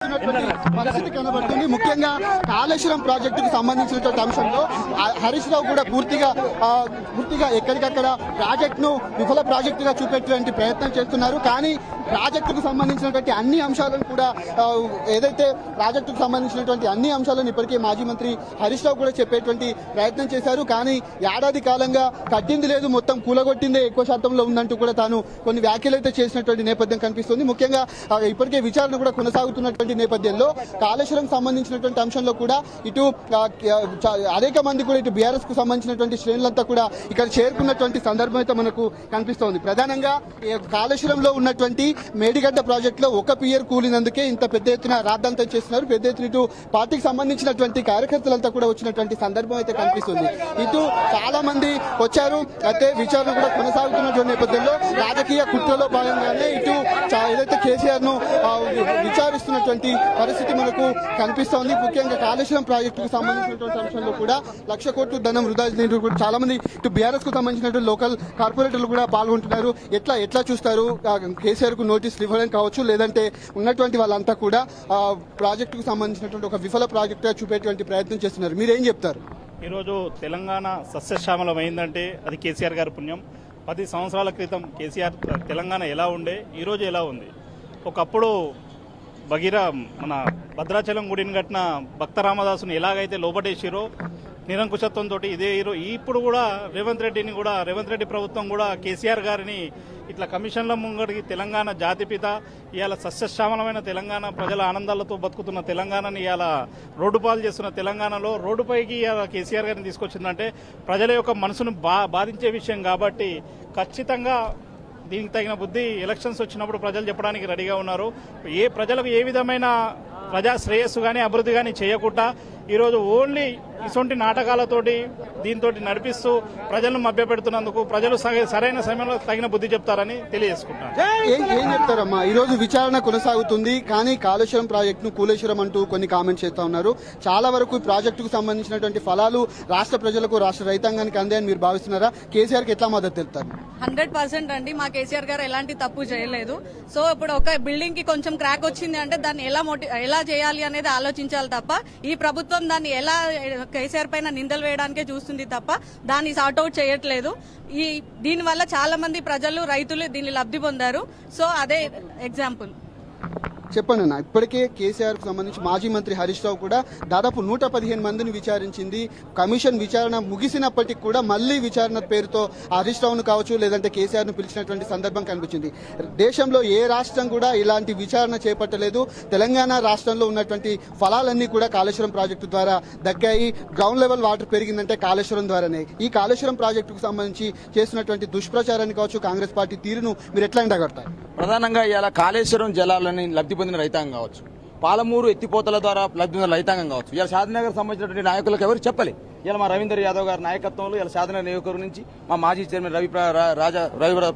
పరిస్థితి కనబడుతుంది. ముఖ్యంగా కాళేశ్వరం ప్రాజెక్టుకు సంబంధించినటువంటి అంశంలో హరీష్ రావు కూడా పూర్తిగా ఎక్కడికక్కడ ప్రాజెక్టును విఫల ప్రాజెక్టుగా చూపెట్టేటువంటి ప్రయత్నం చేస్తున్నారు. కానీ ప్రాజెక్టుకు సంబంధించినటువంటి అన్ని అంశాలను కూడా ఏదైతే ప్రాజెక్టుకు సంబంధించినటువంటి అన్ని అంశాలను ఇప్పటికే మాజీ మంత్రి హరీష్ రావు కూడా చెప్పేటువంటి ప్రయత్నం చేశారు. కానీ ఏడాది కాలంగా కట్టింది లేదు, మొత్తం కూలగొట్టిందే ఎక్కువ శాతంలో ఉందంటూ కూడా తాను కొన్ని వ్యాఖ్యలు అయితే చేసినటువంటి నేపథ్యం కనిపిస్తుంది. ముఖ్యంగా ఇప్పటికే విచారణ కూడా కొనసాగుతున్నటువంటి నేపథ్యంలో కాళేశ్వరం సంబంధించినటువంటి అంశంలో కూడా ఇటు అనేక మంది కూడా ఇటు బీఆర్ఎస్ కు సంబంధించినటువంటి శ్రేణులంతా కూడా ఇక్కడ చేరుకున్నటువంటి సందర్భం అయితే మనకు కనిపిస్తోంది. ప్రధానంగా కాళేశ్వరంలో ఉన్నటువంటి మేడిగడ్డ ప్రాజెక్టులో ఒక పియర్ కూలినందుకే ఇంత పెద్ద ఎత్తున రాద్ధాంతం చేస్తున్నారు. పెద్ద ఎత్తున ఇటు పార్టీకి సంబంధించినటువంటి కార్యకర్తలంతా కూడా వచ్చినటువంటి సందర్భం అయితే కనిపిస్తుంది. ఇటు చాలా మంది వచ్చారు. అయితే విచారణ కూడా కొనసాగుతున్నటువంటి నేపథ్యంలో రాజకీయ కుట్రలో భాగంగానే ఇటు ఏదైతే కేసీఆర్ ను విచారిస్తున్నటువంటి పరిస్థితి మనకు కనిపిస్తోంది. ముఖ్యంగా కాళేశ్వరం ప్రాజెక్టుకు సంబంధించినటువంటి అంశంలో కూడా 1,00,000 కోట్లు ధనం వృధా కూడా చాలా మంది ఇటు బీఆర్ఎస్ కు సంబంధించినటువంటి లోకల్ కార్పొరేటర్లు కూడా పాల్గొంటున్నారు. ఎట్లా చూస్తారు కేసీఆర్ కు నోటీసులు ఇవ్వడం కావచ్చు, లేదంటే ఉన్నటువంటి వాళ్ళంతా కూడా ప్రాజెక్టుకు సంబంధించినటువంటి ఒక విఫల ప్రాజెక్టుగా చూపేటువంటి ప్రయత్నం చేస్తున్నారు. మీరేం చెప్తారు? ఈరోజు తెలంగాణ సస్యశ్యామలం అయిందంటే అది కేసీఆర్ గారి పుణ్యం. 10 సంవత్సరాల క్రితం కేసీఆర్ తెలంగాణ ఎలా ఉండే, ఈరోజు ఎలా ఉంది. ఒకప్పుడు మన భద్రాచలం గుడిని కట్టిన భక్త రామదాసుని ఎలాగైతే లోపటేసిరో నిరంకుశత్వంతో ఇదే ఇప్పుడు కూడా రేవంత్ రెడ్డి ప్రభుత్వం కూడా కేసీఆర్ గారిని ఇట్లా కమిషన్ల ముంగడికి తెలంగాణ జాతిపిత ఇవాళ సస్యశ్యామలమైన తెలంగాణ ప్రజల ఆనందాలతో బతుకుతున్న తెలంగాణని ఇవాళ రోడ్డు పాలు చేస్తున్న తెలంగాణలో రోడ్డుపైకి ఇవాళ కేసీఆర్ గారిని తీసుకొచ్చిందంటే ప్రజల యొక్క మనసును బాధించే విషయం కాబట్టి ఖచ్చితంగా దీనికి తగిన బుద్ధి ఎలక్షన్స్ వచ్చినప్పుడు ప్రజలు చెప్పడానికి రెడీగా ఉన్నారు. ప్రజలకు ఏ విధమైన ప్రజా శ్రేయస్సు కానీ అభివృద్ధి కానీ చేయకుండా ఈరోజు ఓన్లీ ఇటువంటి నాటకాలతోటి దీంతో నడిపిస్తూ ప్రజలను మభ్యపెడుతున్నందుకు ప్రజలు సరైన సమయంలో తగిన బుద్ధి చెప్తారని తెలియజేసుకుంటారు. ఏం చెప్తారమ్మా? ఈ రోజు విచారణ కొనసాగుతుంది. కానీ కాళేశ్వరం ప్రాజెక్టును కూలేశ్వరం అంటూ కొన్ని కామెంట్స్ చేస్తా ఉన్నారు. చాలా వరకు ప్రాజెక్టుకు సంబంధించినటువంటి ఫలాలు రాష్ట్ర ప్రజలకు, రాష్ట్ర రైతాంగానికి అందాయని మీరు భావిస్తున్నారా? కేసీఆర్ కి ఎట్లా మద్దతు తెలుపుతారు? 100% అండి. మా కేసీఆర్ గారు ఎలాంటి తప్పు చేయలేదు. సో ఇప్పుడు ఒక బిల్డింగ్ కి కొంచెం క్రాక్ వచ్చింది అంటే దాన్ని ఎలా చేయాలి అనేది ఆలోచించాలి తప్ప ఈ ప్రభుత్వం దాన్ని ఎలా కేసీఆర్ పైన నిందలు వేయడానికే చూస్తుంది తప్ప దాన్ని సార్ట్అవుట్ చేయట్లేదు. దీని వల్ల చాలా మంది ప్రజలు, రైతులు దీన్ని లబ్ధి పొందారు. సో అదే ఎగ్జాంపుల్. చెప్పండి అన్న, ఇప్పటికే కేసీఆర్ కు సంబంధించి మాజీ మంత్రి హరీష్ రావు కూడా దాదాపు 115 మందిని విచారించింది. కమిషన్ విచారణ ముగిసినప్పటికీ కూడా మళ్లీ విచారణ పేరుతో హరీష్ రావును కావచ్చు, లేదంటే కేసీఆర్ ను పిలిచినటువంటి సందర్భం కనిపించింది. దేశంలో ఏ రాష్ట్రం కూడా ఇలాంటి విచారణ చేపట్టలేదు. తెలంగాణ రాష్ట్రంలో ఉన్నటువంటి ఫలాలన్నీ కూడా కాళేశ్వరం ప్రాజెక్టు ద్వారా దక్కాయి. గ్రౌండ్ లెవెల్ వాటర్ పెరిగిందంటే కాళేశ్వరం ద్వారానే. ఈ కాళేశ్వరం ప్రాజెక్టుకు సంబంధించి చేస్తున్నటువంటి దుష్ప్రచారాన్ని కావచ్చు, కాంగ్రెస్ పార్టీ తీరును మీరు ఎట్లా ఎండగడతారు? ప్రధానంగా ఇవాళ కాళేశ్వరం జలాలని లబ్ధి పొందిన రైతాంగం కావచ్చు, పాలమూరు ఎత్తిపోతల ద్వారా లబ్ధి పొందిన రైతాంగం కావచ్చు, ఇలా షాద్నగర్ సంబంధించినటువంటి నాయకులకు ఎవరు చెప్పలే. ఇలా మా రవీందర్ యాదవ్ గారి నాయకత్వంలో ఇలా షాద్నగర్ నియోజకవర్గం నుంచి మా మాజీ చైర్మన్ రవి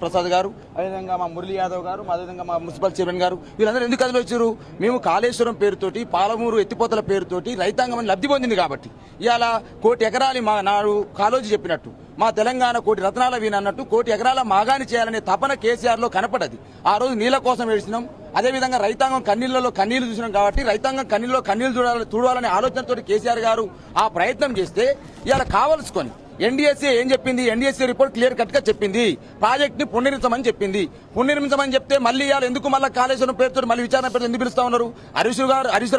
ప్రసాద్ గారు, అదేవిధంగా మా మురళీ యాదవ్ గారు, అదేవిధంగా మా మున్సిపల్ చైర్మన్ గారు, వీళ్ళందరూ ఎందుకు కదిలి వచ్చారు? మేము కాళేశ్వరం పేరుతోటి, పాలమూరు ఎత్తిపోతల పేరుతోటి రైతాంగం లబ్ధి పొందింది కాబట్టి. ఇవాళ 1 కోటి ఎకరాలు మా నాడు కాలోజీ చెప్పినట్టు మా తెలంగాణ 1 కోటి రత్నాల వీణ అన్నట్టు 1 కోటి ఎకరాల మాగాని చేయాలనే తపన కేసీఆర్ లో కనపడది. ఆ రోజు నీళ్ల కోసం ఏడిచినాం. అదేవిధంగా రైతాంగం కన్నీళ్లలో కన్నీళ్లు చూసినాం కాబట్టి రైతాంగం కన్నీళ్ళలో కన్నీళ్లు చూడాలనే ఆలోచనతో కేసీఆర్ గారు ఆ ప్రయత్నం చేస్తే ఇవాళ కావలసుకొని ఎన్డీఎస్ఏ ఏం చెప్పింది? ఎన్డీఎస్ఏ రిపోర్ట్ క్లియర్ కట్ గా చెప్పింది ప్రాజెక్ట్ ని పునర్నిర్మించమని చెప్తే మళ్ళీ ఇవాళ ఎందుకు మళ్ళీ కాళేశ్వరం పేరుతో మళ్ళీ విచారణ పేరుతో ఎందుకు పిలుస్తా ఉన్నారు? హరీష్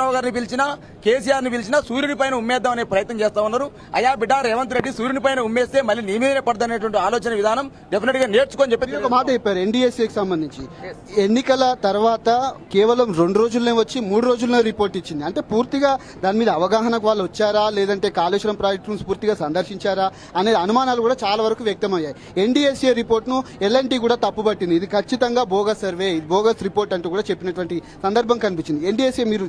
రావు గారిని పిలిచినా, కేసీఆర్ ని పిలిచినా సూర్యుని పైన ఉమ్మేద్దాం అనే ప్రయత్నం చేస్తా ఉన్నారు. అయ్యా బిడ్డ రేవంత్ రెడ్డి, సూర్యుని పైన ఉమ్మేస్తే మళ్ళీ నీ మీదనే పడదనేటువంటి ఆలోచన విధానం డెఫినెట్ గా నేర్చుకొని చెప్పి ఒక మాట చెప్పారు. ఎన్డీఎస్ఏకి సంబంధించి ఎన్నికల తర్వాత కేవలం 2 రోజుల్లోనే వచ్చి 3 రోజుల్లో రిపోర్ట్ ఇచ్చింది. అంటే పూర్తిగా దాని మీద అవగాహనకు వాళ్ళు వచ్చారా, లేదంటే కాళేశ్వరం ప్రాజెక్టును పూర్తిగా సందర్శించారా అనే అనుమానాలు కూడా చాలా వరకు వ్యక్తమయ్యాయి. ఎన్డీఎస్ఏ రిపోర్ట్ ను ఎల్ఎన్టీ కూడా తప్పుపట్టింది. ఇది ఖచ్చితంగా బోగస్ సర్వే, బోగస్ రిపోర్ట్ అంటూ కూడా చెప్పినటువంటి సందర్భం కనిపించింది. ఎన్డీఎస్ఏ మీరు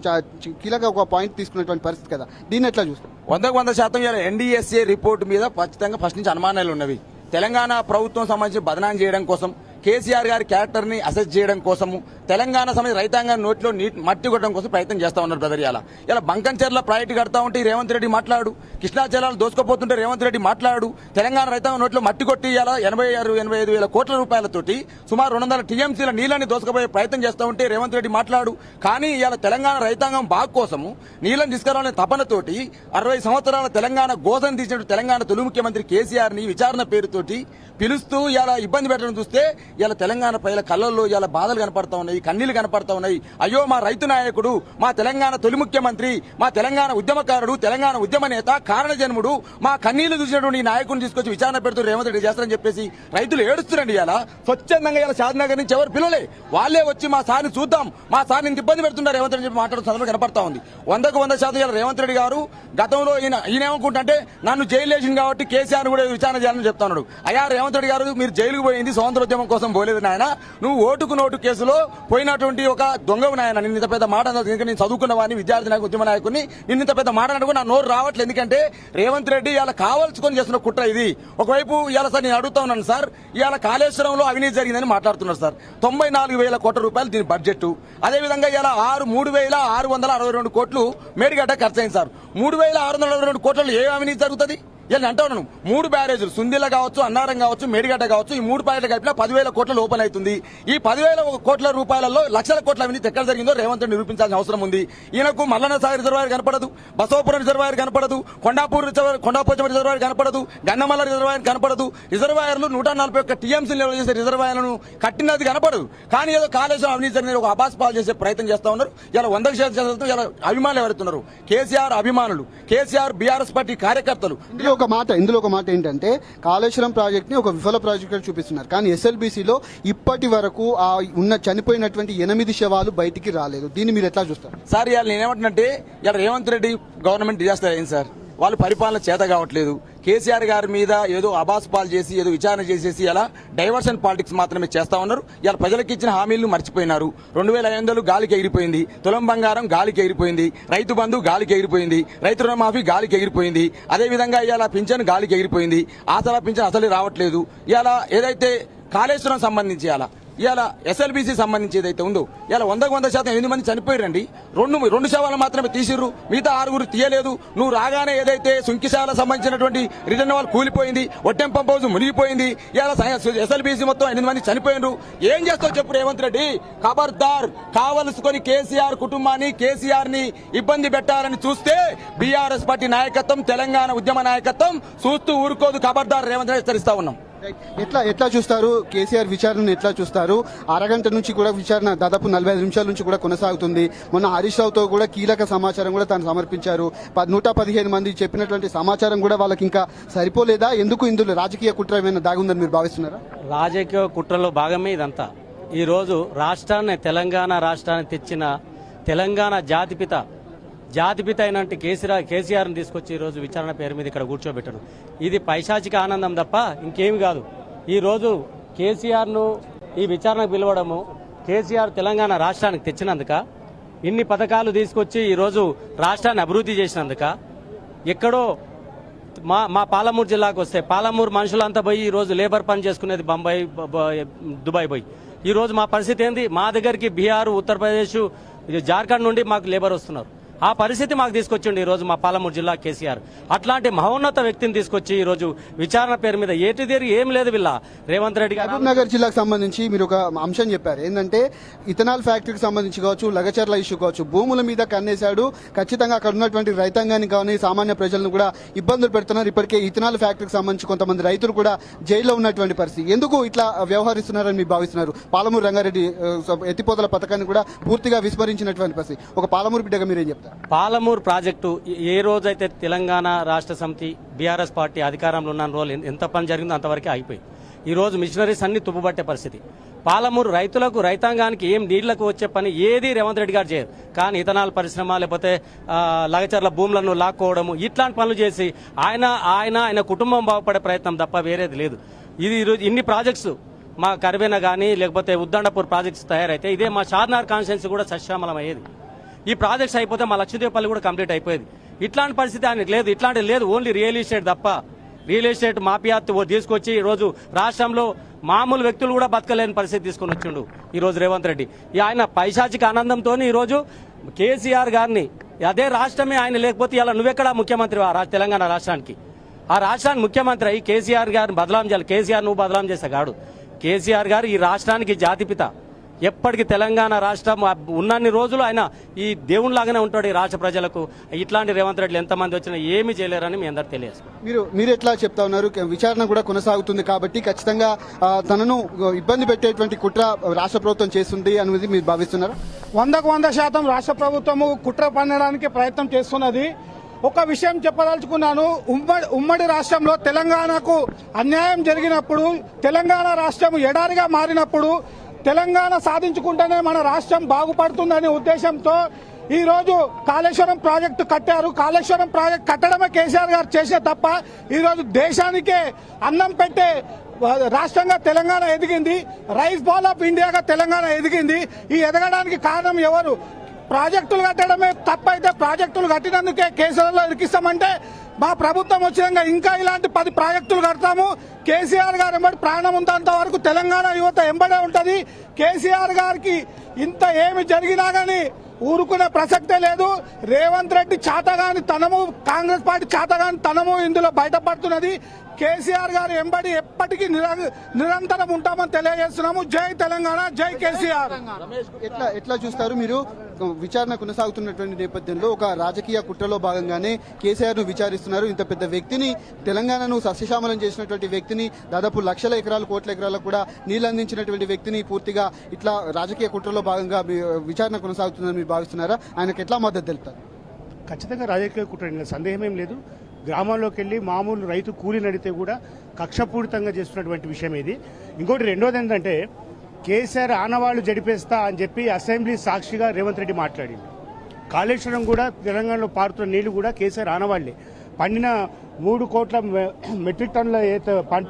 కీలక ఒక పాయింట్ తీసుకున్నటువంటి పరిస్థితి కదా, దీన్ని ఎట్లా చూస్తారు? 100% ఎన్డీఎస్ఏ రిపోర్ట్ మీద ఖచ్చితంగా ఫస్ట్ నుంచి అనుమానాలు ఉన్నవి. తెలంగాణ ప్రభుత్వం సంబంధించి బదనాం చేయడం కోసం కేసీఆర్ గారి క్యారెక్టర్ ని అసెస్ చేయడం కోసము తెలంగాణ సమితి రైతాంగం నోట్లో మట్టి కొట్టడం కోసం ప్రయత్నం చేస్తా ఉన్నారు బ్రదర్. ఇలా బంకంచెర్ల ప్రాజెక్టు కడతా ఉంటే రేవంత్ రెడ్డి మాట్లాడు, కృష్ణా జలాలు దోసుకోపోతుంటే రేవంత్ రెడ్డి మాట్లాడు, తెలంగాణ రైతాంగం నోట్లో మట్టి కొట్టి ఇలా 86-85 కోట్ల రూపాయలతోటి సుమారు 200 టీఎంసీల నీళ్ళని దోసుకుపోయే ప్రయత్నం చేస్తూ ఉంటే రేవంత్ రెడ్డి మాట్లాడు. కానీ ఇలా తెలంగాణ రైతాంగం బాగు కోసము నీళ్ళని తీసుకురావాలనే తపనతోటి 60 సంవత్సరాల తెలంగాణ గోసను తీసినట్టు తెలంగాణ తొలి ముఖ్యమంత్రి కేసీఆర్ ని విచారణ పేరుతోటి పిలుస్తూ ఇలా ఇబ్బంది పెట్టడం చూస్తే ఇలా తెలంగాణ ప్రజల కళ్ళల్లో ఇలా బాధలు కనపడతా ఉన్నాయి, కన్నీళ్లు కనపడతా ఉన్నాయి. అయ్యో మా రైతు నాయకుడు, మా తెలంగాణ తొలి ముఖ్యమంత్రి, మా తెలంగాణ ఉద్యమకారుడు, తెలంగాణ ఉద్యమ నేత, కారణ జన్ముడు, మా కన్నీళ్లు చూసినటువంటి ఈ నాయకుడిని తీసుకొచ్చి విచారణ పెడుతూ రేవంత్ రెడ్డి చేస్తారని చెప్పేసి రైతులు ఏడుస్తున్నారండి. ఇలా స్వచ్ఛందంగా ఇలా షాద్నగర్ నుంచి ఎవరు పిల్లలే వాళ్ళే వచ్చి మా సార్ని చూద్దాం, మా సార్ని ఇంత ఇబ్బంది పెడుతున్నారు రేవంత్ రెడ్డి చెప్పి మాట్లాడుతున్న సందర్భం కనపడతా ఉంది. 100% ఇలా రేవంత్ రెడ్డి గారు గతంలో ఈయన ఏమనుకుంటే నన్ను జైలు వేసింది కాబట్టి కేసీఆర్ కూడా విచారణ చేయాలని చెప్తా ఉన్నాడు. అయ్యా రేవంత్ రెడ్డి గారు, మీరు జైలుకు పోయింది స్వాతంత్రోద్యమం కోసం పోలేదు నాయన, నువ్వు ఓటుకు నోటు కేసులో పోయినటువంటి ఒక దొంగవు నాయన. నిన్న ఇంత పెద్ద మాట అన్నది, నేను చదువుకున్న వాడిని, విద్యార్థి నాయకు, ఉద్యమ నాయకుని, నిన్న ఇంత పెద్ద మాట అన్నట్టు నా నోరు రావట్లేదు. ఎందుకంటే రేవంత్ రెడ్డి ఇలా కావాల్సుకొని చేస్తున్న కుట్ర ఇది. ఒకవైపు ఇవాళ సార్ నేను అడుగుతా ఉన్నాను సార్, ఇవాళ కాళేశ్వరంలో అవినీతి జరిగిందని మాట్లాడుతున్నారు సార్. 94,000 కోట్ల రూపాయలు దీని బడ్జెట్. అదేవిధంగా ఇలా 3,662 కోట్లు మేడిగడ్డ ఖర్చు అయింది సార్. 3,662 కోట్లలో ఏ అవినీతి జరుగుతుంది? ఇలా అంటా ఉన్నాను, 3 బ్యారేజీలు సుందిల కావచ్చు, అన్నారం కావచ్చు, మేడిగడ్డ కావచ్చు, ఈ 3 ప్రాజెక్టులు కలిపినా 10,000 కోట్ల ఓపెన్ అవుతుంది. ఈ 10,000 కోట్ల రూపాయలలో లక్షల కోట్ల అవినీతి ఎక్కడ జరిగిందో రేవంత్ రెడ్డి నిరూపించాల్సిన అవసరం ఉంది. ఈయనకు మల్లన్న సాగర్ రిజర్వాయర్ కనపడదు, బసవపురం రిజర్వాయర్ కనపడదు, కొండాపోచం రిజర్వాయర్ కనపడదు, గన్నమల్ల రిజర్వాయర్ కనపడదు. రిజర్వాయర్లు 141 టీఎంసీ లెవెల్ చేసే రిజర్వాయర్లను కట్టినది కనపడదు. కానీ ఏదో కాళేశ్వరం అవినీతి జరిగిన ఒక అబాస్ పాలు చేసే ప్రయత్నం చేస్తా ఉన్నారు. ఇలా 100% ఇలా అభిమానులు ఎవరుతున్నారు, కేసీఆర్ అభిమానులు, కేసీఆర్ బీఆర్ఎస్ పార్టీ కార్యకర్తలు. ఇందులో ఒక మాట ఏంటంటే కాళేశ్వరం ప్రాజెక్ట్ ని ఒక విఫల ప్రాజెక్ట్ చూపిస్తున్నారు. కానీ ఎస్ఎల్బీసీలో ఇప్పటి వరకు చనిపోయినటువంటి 8 శవాలు బయటికి రాలేదు. దీన్ని మీరు ఎట్లా చూస్తారు సార్? ఇవాళ నేనేమంటున్నట్టే, ఇలా రేవంత్ రెడ్డి గవర్నమెంట్ డిజాస్టర్ అయింది సార్. వాళ్ళు పరిపాలన చేత కావట్లేదు. కేసీఆర్ గారి మీద ఏదో అబాస్ పాలు చేసి ఏదో విచారణ చేసేసి అలా డైవర్షన్ పాలిటిక్స్ మాత్రమే చేస్తా ఉన్నారు. ఇలా ప్రజలకు ఇచ్చిన హామీలను మర్చిపోయినారు. 2,500 గాలికి ఎగిరిపోయింది, తులం బంగారం గాలికి ఎగిరిపోయింది, రైతు బంధు గాలికి ఎగిరిపోయింది, రైతు రుణమాఫీ గాలికి ఎగిరిపోయింది. అదేవిధంగా ఇలా పింఛన్ గాలికి ఎగిరిపోయింది, ఆసరా పింఛన్ అసలు రావట్లేదు. ఇలా ఏదైతే కాళేశ్వరం సంబంధించి ఇవాళ ఎస్ఎల్బీసీ సంబంధించి ఏదైతే ఉందో ఇలా 100% 8 మంది చనిపోయారండి. 2 శవాలు మాత్రమే తీసిర్రు, మిగతా 6 తీయలేదు. నువ్వు రాగానే ఏదైతే సుంకిశాల సంబంధించినటువంటి రిటర్న్ వాల్ కూలిపోయింది, ఒట్టెం పంప్ హౌస్ మునిగిపోయింది. ఇలా ఎస్ఎల్బీసీ మొత్తం 8 మంది చనిపోయినరు. ఏం చేస్తావు చెప్పు రేవంత్ రెడ్డి? ఖబర్దార్, కావలసుకొని కేసీఆర్ కుటుంబాన్ని, కేసీఆర్ ని ఇబ్బంది పెట్టాలని చూస్తే బీఆర్ఎస్ పార్టీ నాయకత్వం, తెలంగాణ ఉద్యమ నాయకత్వం చూస్తూ ఊరుకోదు. ఖబర్దార్ రేవంత్ రెడ్డి హెచ్చరిస్తా ఉన్నాం. ఎట్లా చూస్తారు కేసీఆర్ విచారణను? ఎట్లా చూస్తారు? అరగంట నుంచి కూడా విచారణ దాదాపు 45 నిమిషాల నుంచి కూడా కొనసాగుతుంది. మొన్న హరీష్ రావుతో కూడా కీలక సమాచారం కూడా తాను సమర్పించారు. 115 మంది చెప్పినటువంటి సమాచారం కూడా వాళ్ళకి ఇంకా సరిపోలేదా? ఎందుకు ఇందులో రాజకీయ కుట్ర ఏమైనా దాగుందని మీరు భావిస్తున్నారా? రాజకీయ కుట్రలో భాగమే ఇదంతా. ఈరోజు తెలంగాణ రాష్ట్రాన్ని తెచ్చిన తెలంగాణ జాతిపిత అయినట్టు కేసీఆర్ని తీసుకొచ్చి ఈరోజు విచారణ పేరు మీద ఇక్కడ కూర్చోబెట్టడం ఇది పైశాచిక ఆనందం తప్ప ఇంకేమి కాదు. ఈరోజు కేసీఆర్ను ఈ విచారణకు పిలవడము, కేసీఆర్ తెలంగాణ రాష్ట్రానికి తెచ్చినందుక, ఇన్ని పథకాలు తీసుకొచ్చి ఈరోజు రాష్ట్రాన్ని అభివృద్ధి చేసినందుక, ఎక్కడో మా పాలమూరు జిల్లాకు వస్తే పాలమూరు మనుషులంతా పోయి ఈరోజు లేబర్ పని చేసుకునేది బొంబాయి, దుబాయ్ పోయి. ఈరోజు మా పరిస్థితి ఏంది? మా దగ్గరికి బీహార్, ఉత్తరప్రదేశ్, జార్ఖండ్ నుండి మాకు లేబర్ వస్తున్నారు. ఆ పరిస్థితి మాకు తీసుకొచ్చిండు ఈరోజు మా పాలమూరు జిల్లా కేసీఆర్. అట్లాంటి మహోన్నత వ్యక్తిని తీసుకొచ్చి ఈరోజు విచారణ పేరు మీద ఏం లేదు వీళ్ళ రేవంత్ రెడ్డి గారు. మహబూబ్ నగర్ జిల్లాకు సంబంధించి మీరు ఒక అంశం చెప్పారు, ఏంటంటే ఇథనాల్ ఫ్యాక్టరీకి సంబంధించి కావచ్చు, లగచర్ల ఇష్యూ కావచ్చు, భూముల మీద కన్నేశాడు. ఖచ్చితంగా అక్కడ ఉన్నటువంటి రైతాంగాన్ని కానీ సామాన్య ప్రజలను కూడా ఇబ్బందులు పెడుతున్నారు. ఇప్పటికే ఇథనాల్ ఫ్యాక్టరీకి సంబంధించి కొంతమంది రైతులు కూడా జైల్లో ఉన్నటువంటి పరిస్థితి. ఎందుకు ఇట్లా వ్యవహరిస్తున్నారని మీరు భావిస్తున్నారు? పాలమూరు రంగారెడ్డి ఎత్తిపోతల పథకాన్ని కూడా పూర్తిగా విస్మరించినటువంటి పరిస్థితి. ఒక పాలమూరు బిడ్డగా మీరేం చెప్తారు? పాలమూరు ప్రాజెక్టు ఏ రోజైతే తెలంగాణ రాష్ట్ర సమితి బీఆర్ఎస్ పార్టీ అధికారంలో ఉన్న రోజు ఎంత పని జరిగిందో అంతవరకే ఆగిపోయింది. ఈ రోజు మిషనరీస్ అన్ని తుప్పుబట్టే పరిస్థితి. పాలమూరు రైతాంగానికి ఏం నీళ్లకు వచ్చే పని ఏది రేవంత్ రెడ్డి గారు చేయరు. కానీ ఇథనాల్ పరిశ్రమ, లేకపోతే లగచర్ల భూములను లాక్కోవడము, ఇట్లాంటి పనులు చేసి ఆయన కుటుంబం బాగుపడే ప్రయత్నం తప్ప వేరేది లేదు. ఇది ఈరోజు ఇన్ని ప్రాజెక్ట్స్ మా కరివేన కానీ లేకపోతే ఉద్దండపూర్ ప్రాజెక్ట్స్ తయారైతే ఇదే మా షాద్నగర్ కాన్స్టిట్యున్సీ కూడా సశ్యామలం అయ్యేది. ఈ ప్రాజెక్ట్స్ అయిపోతే మా లక్షద్వీపల్లి కూడా కంప్లీట్ అయిపోయేది. ఇట్లాంటి పరిస్థితి ఆయనకు లేదు. ఇట్లాంటిది లేదు. ఓన్లీ రియల్ ఎస్టేట్ తప్ప రియల్ ఎస్టేట్ మాఫియా తీసుకొచ్చి ఈరోజు రాష్ట్రంలో మామూలు వ్యక్తులు కూడా బతకలేని పరిస్థితి తీసుకొని వచ్చిండు ఈరోజు రేవంత్ రెడ్డి. ఆయన పైశాచిక ఆనందంతో ఈరోజు కేసీఆర్ గారిని అదే రాష్ట్రమే ఆయన లేకపోతే ఇలా నువ్వెక్కడ ముఖ్యమంత్రి తెలంగాణ రాష్ట్రానికి? ఆ రాష్ట్రానికి ముఖ్యమంత్రి అయ్యి కేసీఆర్ గారిని బదలాం చేయాలి. కేసీఆర్ నువ్వు బదలాం చేసా కాడు. కేసీఆర్ గారు ఈ రాష్ట్రానికి జాతిపిత. ఎప్పటికీ తెలంగాణ రాష్ట్రం ఉన్నన్ని రోజులు ఆయన ఈ దేవునిలాగానే ఉంటాడు ఈ రాష్ట్ర ప్రజలకు. ఇట్లాంటి రేవంత్ రెడ్డి ఎంతమంది వచ్చినా ఏమీ చేయలేరని మీ అందరు తెలియజేసుకోండి. మీరు ఎట్లా చెప్తా ఉన్నారు? విచారణ కూడా కొనసాగుతుంది కాబట్టి ఖచ్చితంగా తనను ఇబ్బంది పెట్టేటువంటి కుట్ర రాష్ట్ర ప్రభుత్వం చేస్తుంది అనేది మీరు భావిస్తున్నారు? 100% రాష్ట్ర ప్రభుత్వము కుట్ర పన్నడానికి ప్రయత్నం చేస్తున్నది. ఒక విషయం చెప్పదలుచుకున్నాను. ఉమ్మడి రాష్ట్రంలో తెలంగాణకు అన్యాయం జరిగినప్పుడు, తెలంగాణ రాష్ట్రం ఎడారిగా మారినప్పుడు, తెలంగాణ సాధించుకుంటేనే మన రాష్ట్రం బాగుపడుతుందనే ఉద్దేశంతో ఈ రోజు కాళేశ్వరం ప్రాజెక్టు కట్టారు. కాళేశ్వరం ప్రాజెక్టు కట్టడమే కేసీఆర్ గారు చేసే తప్ప ఈ రోజు దేశానికే అన్నం పెట్టే రాష్ట్రంగా తెలంగాణ ఎదిగింది. రైస్ బాల్ ఆఫ్ ఇండియాగా తెలంగాణ ఎదిగింది. ఈ ఎదగడానికి కారణం ఎవరు? ప్రాజెక్టులు కట్టడమే తప్పైతే ప్రాజెక్టులు కట్టినందుకే కేసులలో ఇరికిస్తామంటే మా ప్రభుత్వం వచ్చినాక ఇంకా ఇలాంటి 10 ప్రాజెక్టులు కడతాము. కేసీఆర్ గారు ఎంబడి ప్రాణం ఉన్నంత వరకు తెలంగాణ యువత ఎంబడే ఉంటది. కేసీఆర్ గారికి ఇంత ఏమి జరిగినా గానీ ఊరుకునే ప్రసక్తే లేదు. రేవంత్ రెడ్డి చాతగాని తనము, కాంగ్రెస్ పార్టీ చాతగాని తనము ఇందులో బయటపడుతున్నది. కేసీఆర్ గారు ఎంబడి ఎప్పటికీ నిరంతరం ఉంటామని తెలియజేస్తున్నాము. జై తెలంగాణ, జై కేసీఆర్. ఎట్లా చూస్తారు మీరు? విచారణ కొనసాగుతున్నటువంటి నేపథ్యంలో ఒక రాజకీయ కుట్రలో భాగంగానే కేసీఆర్ ను విచారిస్తున్నారు. ఇంత పెద్ద వ్యక్తిని, తెలంగాణను సస్యశ్యామలం చేసినటువంటి వ్యక్తిని, దాదాపు లక్షల ఎకరాలు, కోట్ల ఎకరాలకు కూడా నీళ్లు అందించినటువంటి వ్యక్తిని పూర్తిగా ఇట్లా రాజకీయ కుట్రలో భాగంగా విచారణ కొనసాగుతుందని మీరు భావిస్తున్నారా? ఆయనకు ఎట్లా మద్దతు తెలుపుతారు? ఖచ్చితంగా రాజకీయ కుట్ర, సందేహమేం లేదు. గ్రామాల్లోకి వెళ్ళి మామూలు రైతు కూలీ నడితే కూడా కక్షపూరితంగా చేస్తున్నటువంటి విషయం ఇది. ఇంకోటి రెండోది ఏంటంటే కేసీఆర్ ఆనవాళ్లు జడిపేస్తా అని చెప్పి అసెంబ్లీ సాక్షిగా రేవంత్ రెడ్డి మాట్లాడింది. కాళేశ్వరం కూడా తెలంగాణలో పారుతున్న నీళ్లు కూడా కేసీఆర్ ఆనవాళ్లే. పండిన 3 కోట్ల మెట్రిక్ టన్నుల ఏత పంట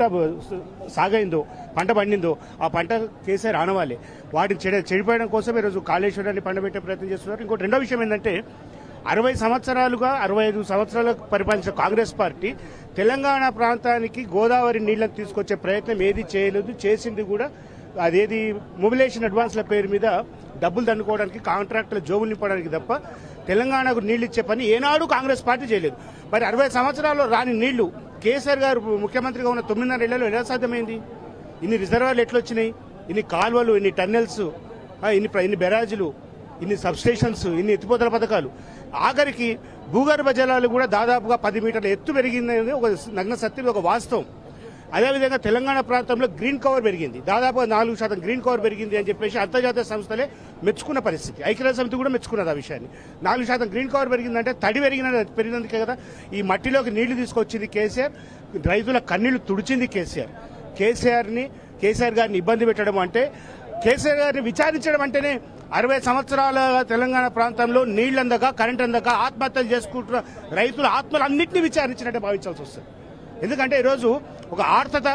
సాగైందో, పంట పండిందో ఆ పంట కేసీఆర్ ఆనవాళ్లే. వాటిని చెడిపోయడం కోసం ఈరోజు కాళేశ్వరాన్ని పండబెట్టే ప్రయత్నం చేస్తున్నారు. ఇంకోటి రెండో విషయం ఏంటంటే 60 సంవత్సరాలుగా 65 సంవత్సరాలకు పరిపాలించిన కాంగ్రెస్ పార్టీ తెలంగాణ ప్రాంతానికి గోదావరి నీళ్లను తీసుకొచ్చే ప్రయత్నం ఏది చేయలేదు. చేసింది కూడా అదేది మొబిలైజేషన్ అడ్వాన్స్ల పేరు మీద డబ్బులు దండుకోవడానికి, కాంట్రాక్టుల జోబులు నింపడానికి తప్ప తెలంగాణకు నీళ్లు ఇచ్చే పని ఏనాడు కాంగ్రెస్ పార్టీ చేయలేదు. మరి 60 సంవత్సరాల్లో రాని నీళ్లు కేసీఆర్ గారు ముఖ్యమంత్రిగా ఉన్న 9.5 ఏళ్లలో ఎలా సాధ్యమైంది? ఇన్ని రిజర్వాయర్లు ఎట్లొచ్చినాయి? ఇన్ని కాల్వలు, ఇన్ని టన్నెల్స్, ఇన్ని బెరాజులు, ఇన్ని సబ్స్టేషన్స్, ఇన్ని ఎత్తిపోతల పథకాలు, ఆఖరికి భూగర్భ జలాలు కూడా దాదాపుగా 10 మీటర్ల ఎత్తు పెరిగిందనేది ఒక నగ్న సత్యం, ఒక వాస్తవం. అదేవిధంగా తెలంగాణ ప్రాంతంలో గ్రీన్ కవర్ పెరిగింది, దాదాపుగా 4% గ్రీన్ కవర్ పెరిగింది అని చెప్పేసి అంతర్జాతీయ సంస్థలే మెచ్చుకున్న పరిస్థితి. ఐక్యరాజ్య సమితి కూడా మెచ్చుకున్నది ఆ విషయాన్ని. 4% గ్రీన్ కవర్ పెరిగిందంటే తడి పెరిగినందుకే కదా. ఈ మట్టిలోకి నీళ్లు తీసుకొచ్చింది కేసీఆర్, రైతుల కన్నీళ్లు తుడిచింది కేసీఆర్. కేసీఆర్ గారిని ఇబ్బంది పెట్టడం అంటే, కేసీఆర్ గారిని విచారించడం అంటేనే 60 సంవత్సరాల తెలంగాణ ప్రాంతంలో నీళ్లందక, కరెంట్ అందక ఆత్మహత్యలు చేసుకుంటున్న రైతుల ఆత్మలన్నింటినీ విచారించినట్టే భావించాల్సి వస్తుంది. ఎందుకంటే ఈరోజు ఒక ఆర్తత,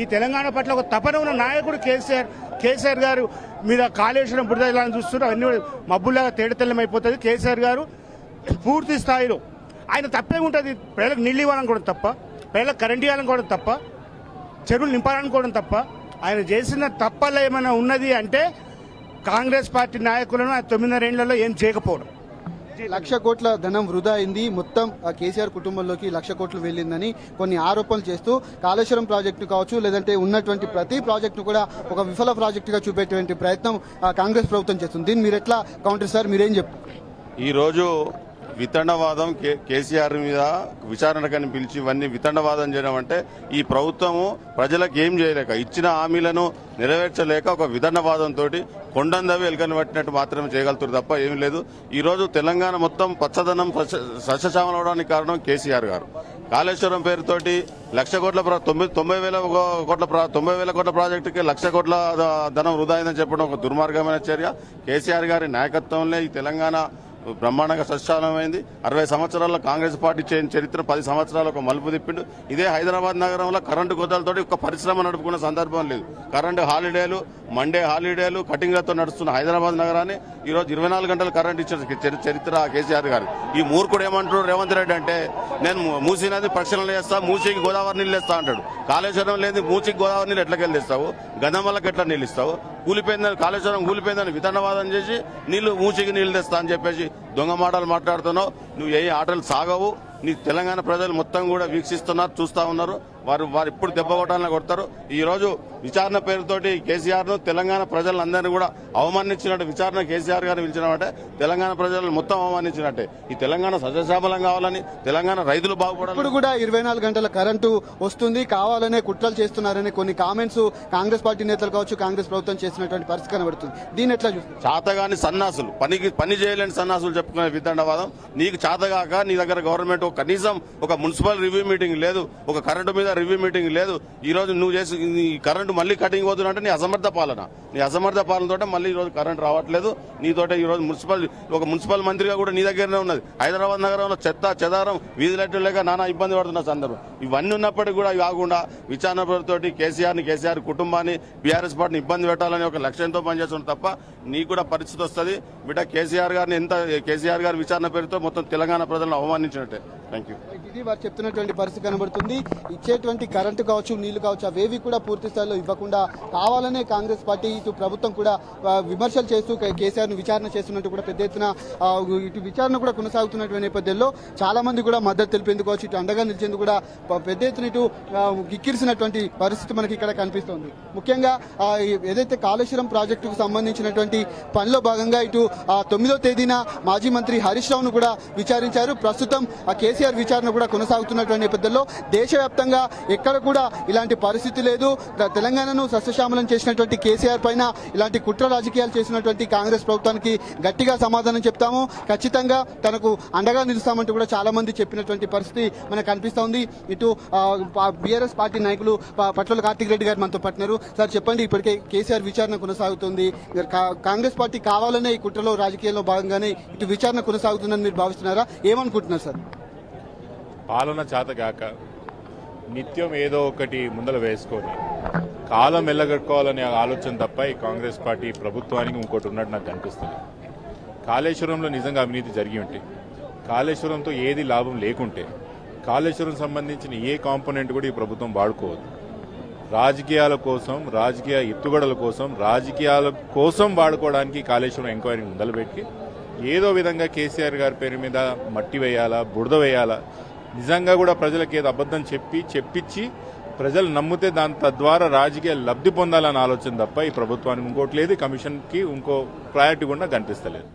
ఈ తెలంగాణ పట్ల ఒక తపన ఉన్న నాయకుడు కేసీఆర్ గారు మీద కాళేశ్వరం బురదలను చూస్తున్నారు. అవన్నీ మబ్బులాగా తేడతెల్లమైపోతుంది. కేసీఆర్ గారు పూర్తి స్థాయిలో ఆయన తప్పేముంటుంది? ప్రజలకు నీళ్ళు ఇవ్వాలనుకోవడం తప్ప, ప్రజలకు కరెంట్ ఇవ్వాలనుకోవడం తప్ప, చెరువులు నింపాలనుకోవడం తప్ప, ఆయన చేసిన తప్పల్లో ఏమైనా ఉన్నది అంటే కాంగ్రెస్ పార్టీ నాయకులను 9.5 ఏళ్లలో ఏం చేయకపోవడం. 1,00,000 కోట్ల ధనం వృధా అయింది, మొత్తం కేసీఆర్ కుటుంబంలోకి 1,00,000 కోట్లు వెళ్ళిందని కొన్ని ఆరోపణలు చేస్తూ కాళేశ్వరం ప్రాజెక్టు కావచ్చు, లేదంటే ఉన్నటువంటి ప్రతి ప్రాజెక్టు కూడా ఒక విఫల ప్రాజెక్టుగా చూపేటువంటి ప్రయత్నం కాంగ్రెస్ ప్రభుత్వం చేస్తుంది. దీన్ని మీరు ఎట్లా కౌంటర్ సార్, మీరేం చెప్తారు? ఈరోజు వితండవాదం కేసీఆర్ మీద విచారణకని పిలిచి ఇవన్నీ వితండవాదం చేయడం అంటే ఈ ప్రభుత్వము ప్రజలకు ఏం చేయలేక, ఇచ్చిన హామీలను నెరవేర్చలేక ఒక వితండవాదంతో కొండందవి ఎలుకని పట్టినట్టు మాత్రమే చేయగలుగుతారు తప్ప ఏమీ లేదు. ఈరోజు తెలంగాణ మొత్తం పచ్చదనం సస్యశ్యామలం అవడానికి కారణం కేసీఆర్ గారు. కాళేశ్వరం పేరుతోటి 1,00,000 కోట్ల 90,000 కోట్ల ప్రాజెక్టుకి 1,00,000 కోట్ల ధనం వృధా అయిందని చెప్పడం ఒక దుర్మార్గమైన చర్య. కేసీఆర్ గారి నాయకత్వంలో ఈ తెలంగాణ బ్రహ్మాండంగా సస్యాలమైంది. 60 సంవత్సరాల్లో కాంగ్రెస్ పార్టీ చేయని చరిత్ర 10 సంవత్సరాలు ఒక మలుపు తిప్పిండు. ఇదే హైదరాబాద్ నగరంలో కరెంటు కోతలతోటి ఒక పరిశ్రమ నడుపుకున్న సందర్భం లేదు. కరెంటు హాలిడేలు, మండే హాలిడేలు, కటింగ్లతో నడుస్తున్న హైదరాబాద్ నగరాన్ని ఈరోజు 24 గంటలు కరెంట్ ఇచ్చిన చరిత్ర కేసీఆర్ గారు. ఈ మూర్ఖుడు ఏమంటాడు రేవంత్ రెడ్డి అంటే, నేను మూసీ నది ప్రక్షాళన చేస్తా, మూసీకి గోదావరి నీళ్ళు ఇస్తా అంటాడు. కాళేశ్వరం లేని మూసీకి గోదావరి నీళ్ళు ఎట్లకెళ్ళి ఇస్తావు? గంధమల్లకి ఎట్లా నీళ్ళు ఇస్తావు? కూలిపోయిందని కాళేశ్వరం కూలిపోయిందని వితండవాదం చేసి నీళ్లు మూసికి నీళ్లు తెస్తా అని చెప్పేసి దొంగ మాటలు మాట్లాడుతున్నావు. నువ్వు ఏ ఆటలు సాగవు. నీ తెలంగాణ ప్రజలు మొత్తం కూడా వీక్షిస్తున్నారు, చూస్తా ఉన్నారు. వారు ఇప్పుడు దెబ్బ కొట్టాలని కొడతారు. ఈ రోజు విచారణ పేరుతోటి కేసీఆర్ ను తెలంగాణ ప్రజలందరినీ కూడా అవమానించినట్టు, విచారణ కేసీఆర్ గారిని పిలిచినట్టే తెలంగాణ ప్రజలను మొత్తం అవమానించినట్టే. ఈ తెలంగాణ సస్యశ్యామలం కావాలని, తెలంగాణ రైతులు బాగుపడాలి. ఇప్పుడు కూడా 24 గంటల కరెంటు వస్తుంది, కావాలనే కుట్రలు చేస్తున్నారని కొన్ని కామెంట్స్ కాంగ్రెస్ పార్టీ నేతలు కావచ్చు, కాంగ్రెస్ ప్రభుత్వం చేసినటువంటి పరిస్థితి కనబడుతుంది. దీన్ని ఎట్లా చూస్తారు? చాతగాని సన్నాసులు, పని చేయలేని సన్నాసులు చెప్పుకునే వితండవాదం. నీకు చాతగాక నీ దగ్గర గవర్నమెంట్ కనీసం ఒక మున్సిపల్ రివ్యూ మీటింగ్ లేదు, ఒక కరెంటు మీద రివ్యూ మీటింగ్ లేదు. ఈ రోజు నువ్వు చేసి ఈ కరెంటు మళ్ళీ కటింగ్ పోతున్నట్టే నీ అసమర్థ పాలనతో మళ్ళీ ఈ రోజు కరెంట్ రావట్లేదు. నీతోటే ఈ రోజు ఒక మున్సిపల్ మంత్రిగా కూడా నీ దగ్గరనే ఉన్నది. హైదరాబాద్ నగరంలో చెత్త చెదారం, వీధి లైట్లు లేక నానా ఇబ్బంది పడుతున్న సందర్భం. ఇవన్నీ ఉన్నప్పటికీ కూడా కాకుండా విచారణ పేరుతోటి కేసీఆర్ కుటుంబాన్ని, బీఆర్ఎస్ పార్టీని ఇబ్బంది పెట్టాలని ఒక లక్ష్యంతో పనిచేస్తున్నారు తప్ప నీకు కూడా పరిస్థితి వస్తుంది. బిడ్డ కేసీఆర్ గారి విచారణ పేరుతో మొత్తం తెలంగాణ ప్రజలను అవమానించినట్టే. Thank you. ఇది వారు చెప్తున్నటువంటి పరిస్థితి కనబడుతుంది. ఇచ్చేటువంటి కరెంటు కావచ్చు, నీళ్లు కావచ్చు, అవేవి కూడా పూర్తి స్థాయిలో ఇవ్వకుండా కావాలనే కాంగ్రెస్ పార్టీ ఇటు ప్రభుత్వం కూడా విమర్శలు చేస్తూ కేసీఆర్ ను విచారణ చేస్తున్నట్టు కూడా పెద్ద ఎత్తున ఇటు విచారణ కూడా కొనసాగుతున్నటువంటి నేపథ్యంలో చాలా మంది కూడా మద్దతు తెలిపేందుకు కావచ్చు, ఇటు అండగా నిలిచేందుకు కూడా పెద్ద ఎత్తున ఇటు గిక్కిరిసినటువంటి పరిస్థితి మనకి ఇక్కడ కనిపిస్తోంది. ముఖ్యంగా ఏదైతే కాళేశ్వరం ప్రాజెక్టుకు సంబంధించినటువంటి పనిలో భాగంగా ఇటు 9వ తేదీన మాజీ మంత్రి హరీష్ రావును కూడా విచారించారు. ప్రస్తుతం కేసీఆర్ విచారణ కూడా కొనసాగుతున్నటువంటి నేపథ్యంలో దేశవ్యాప్తంగా ఎక్కడ కూడా ఇలాంటి పరిస్థితి లేదు. తెలంగాణను సస్యశ్యామలం చేసినటువంటి కేసీఆర్ పైన ఇలాంటి కుట్ర రాజకీయాలు చేసినటువంటి కాంగ్రెస్ ప్రభుత్వానికి గట్టిగా సమాధానం చెప్తాము, ఖచ్చితంగా తనకు అండగా నిలుస్తామంటూ కూడా చాలా మంది చెప్పినటువంటి పరిస్థితి మనకు కనిపిస్తా ఉంది. ఇటు బీఆర్ఎస్ పార్టీ నాయకులు పట్ల కార్తిక్ రెడ్డి గారు మనతో పట్టినారు. సార్ చెప్పండి, ఇప్పటికే కేసీఆర్ విచారణ కొనసాగుతుంది, కాంగ్రెస్ పార్టీ కావాలనే ఈ కుట్రలో రాజకీయాల్లో భాగంగానే ఇటు విచారణ కొనసాగుతుందని మీరు భావిస్తున్నారా? ఏమనుకుంటున్నారు సార్? పాలన చేతగాక నిత్యం ఏదో ఒకటి ముందర వేసుకొని కాలం వెళ్ళగట్టుకోవాలనే ఆలోచన తప్ప ఈ కాంగ్రెస్ పార్టీ ప్రభుత్వానికి ఇంకోటి ఉన్నట్టు నాకు కనిపిస్తుంది. కాళేశ్వరంలో నిజంగా అవినీతి జరిగి ఉంటే, కాళేశ్వరంతో ఏది లాభం లేకుంటే, కాళేశ్వరం సంబంధించిన ఏ కాంపోనెంట్ కూడా ఈ ప్రభుత్వం వాడుకోవద్దు. రాజకీయాల కోసం, రాజకీయ ఎత్తుగడల కోసం, రాజకీయాల కోసం వాడుకోవడానికి కాళేశ్వరం ఎంక్వైరీ మొదలుపెట్టి ఏదో విధంగా కేసీఆర్ గారి పేరు మీద మట్టి వేయాలా, బురద వేయాలా, నిజంగా కూడా ప్రజలకు ఏదో అబద్ధం చెప్పించి ప్రజలు నమ్మితే దాని తద్వారా రాజకీయ లబ్ధి పొందాలన్న ఆలోచన తప్ప ఈ ప్రభుత్వానికి ఇంకోటి లేదు, కమిషన్కి ఇంకో ప్రయారిటీ కూడా కనిపిస్తలేదు.